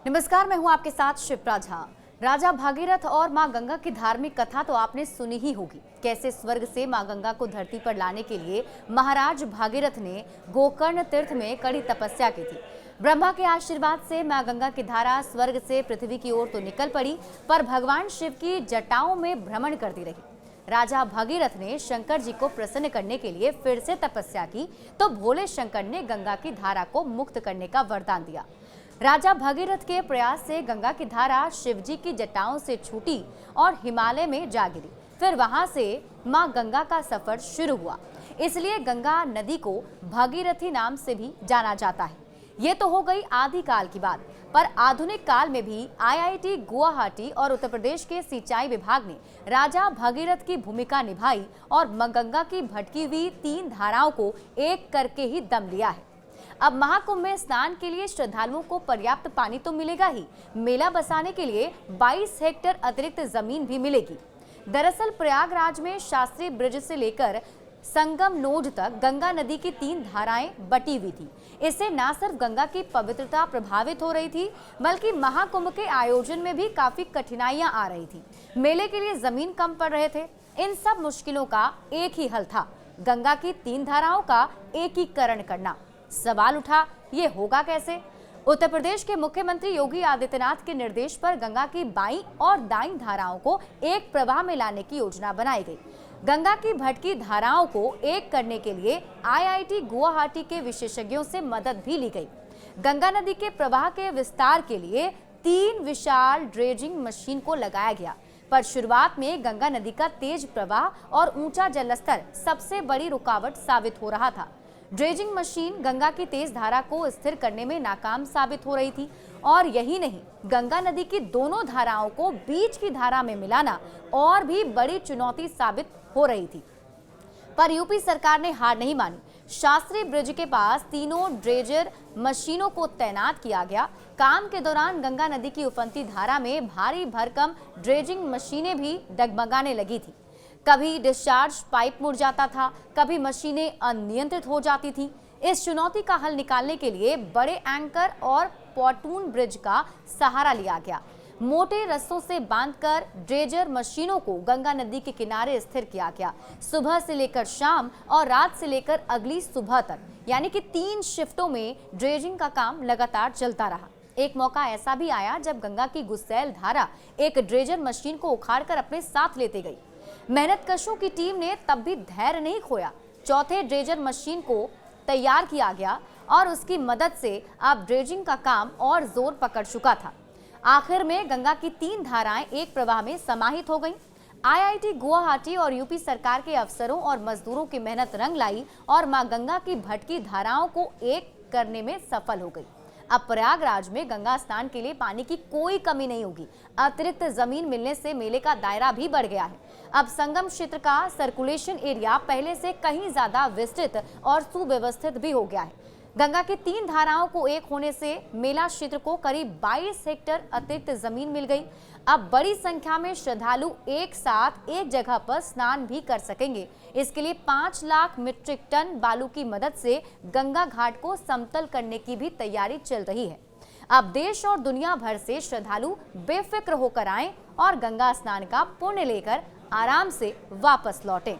नमस्कार, मैं हूं आपके साथ शिप्रा झा। राजा भागीरथ और मां गंगा की धार्मिक कथा तो आपने सुनी ही होगी। कैसे स्वर्ग से मां गंगा को धरती पर लाने के लिए महाराज भागीरथ ने गोकर्ण तीर्थ में कड़ी तपस्या की थी। ब्रह्मा के आशीर्वाद से मां गंगा की धारा स्वर्ग से पृथ्वी की ओर तो निकल पड़ी, पर भगवान शिव की जटाओं में भ्रमण करती रही। राजा भागीरथ ने शंकर जी को प्रसन्न करने के लिए फिर से तपस्या की, तो भोले शंकर ने गंगा की धारा को मुक्त करने का वरदान दिया। राजा भगीरथ के प्रयास से गंगा की धारा शिवजी की जटाओं से छूटी और हिमालय में जा गिरी। फिर वहां से मां गंगा का सफर शुरू हुआ। इसलिए गंगा नदी को भागीरथी नाम से भी जाना जाता है। ये तो हो गई आदिकाल की बात, पर आधुनिक काल में भी आईआईटी गुवाहाटी और उत्तर प्रदेश के सिंचाई विभाग ने राजा भागीरथ की भूमिका निभाई और मां गंगा की भटकी हुई 3 धाराओं को एक करके ही दम लिया है। अब महाकुंभ में स्नान के लिए श्रद्धालुओं को पर्याप्त पानी तो मिलेगा ही, मेला बसाने के लिए 22 हेक्टेयर अतिरिक्त जमीन भी मिलेगी। दरअसल प्रयागराज में शास्त्री ब्रिज से लेकर संगम नोड तक गंगा नदी की 3 धाराएं बटी हुई थी। इससे न सिर्फ गंगा की पवित्रता प्रभावित हो रही थी, बल्कि महाकुंभ के आयोजन में भी काफी कठिनाइयां आ रही थी। मेले के लिए जमीन कम पड़ रहे थे। इन सब मुश्किलों का एक ही हल था, गंगा की 3 धाराओं का एकीकरण करना। सवाल उठा, ये होगा कैसे? उत्तर प्रदेश के मुख्यमंत्री योगी आदित्यनाथ के निर्देश पर गंगा की बाईं और दाईं धाराओं को एक प्रवाह में लाने की योजना बनाई गई। गंगा की भटकी धाराओं को एक करने के लिए आईआईटी गुवाहाटी के विशेषज्ञों से मदद भी ली गई। गंगा नदी के प्रवाह के विस्तार के लिए 3 विशाल ड्रेजिंग मशीन को लगाया गया, पर शुरुआत में गंगा नदी का तेज प्रवाह और ऊंचा जलस्तर सबसे बड़ी रुकावट साबित हो रहा था। ड्रेजिंग मशीन गंगा की तेज धारा को स्थिर करने में नाकाम साबित हो रही थी, और यही नहीं, गंगा नदी की दोनों धाराओं को बीच की धारा में मिलाना और भी बड़ी चुनौती साबित हो रही थी। पर यूपी सरकार ने हार नहीं मानी। शास्त्री ब्रिज के पास तीनों ड्रेजर मशीनों को तैनात किया गया। काम के दौरान गंगा नदी की उफनती धारा में भारी भरकम ड्रेजिंग मशीनें भी डगमगाने लगी थी। कभी डिस्चार्ज पाइप मुड़ जाता था, कभी मशीनें अनियंत्रित हो जाती थी। इस चुनौती का हल निकालने के लिए बड़े एंकर और पॉटून ब्रिज का सहारा लिया गया। मोटे रस्सों से बांधकर ड्रेजर मशीनों को गंगा नदी के किनारे स्थिर किया गया। सुबह से लेकर शाम और रात से लेकर अगली सुबह तक, यानी कि 3 शिफ्टों में ड्रेजिंग का काम लगातार चलता रहा। एक मौका ऐसा भी आया जब गंगा की गुस्सैल धारा एक ड्रेजर मशीन को उखाड़कर अपने साथ लेते गई। मेहनतकशों की टीम ने तब भी धैर्य नहीं खोया। चौथे ड्रेजर मशीन को तैयार किया गया और उसकी मदद से अब ड्रेजिंग का काम और जोर पकड़ चुका था। आखिर में गंगा की 3 धाराएं एक प्रवाह में समाहित हो गईं। आईआईटी गुवाहाटी और यूपी सरकार के अफसरों और मजदूरों की मेहनत रंग लाई और मां गंगा की भटकी धाराओं को एक करने में सफल हो गई। अब प्रयागराज में गंगा स्नान के लिए पानी की कोई कमी नहीं होगी। अतिरिक्त जमीन मिलने से मेले का दायरा भी बढ़ गया है। अब संगम क्षेत्र का सर्कुलेशन एरिया पहले से कहीं ज्यादा विस्तृत और सुव्यवस्थित भी हो गया है। गंगा की 3 धाराओं को एक होने से मेला क्षेत्र को करीब 22 हेक्टेयर अतिरिक्त जमीन मिल गई। अब बड़ी संख्या में श्रद्धालु एक साथ एक जगह पर स्नान भी कर सकेंगे। इसके लिए 5 लाख मीट्रिक टन बालू की मदद से गंगा घाट को समतल करने की भी तैयारी चल रही है। अब देश और दुनिया भर से श्रद्धालु बेफिक्र होकर आएं और गंगा स्नान का पुण्य लेकर आराम से वापस लौटें।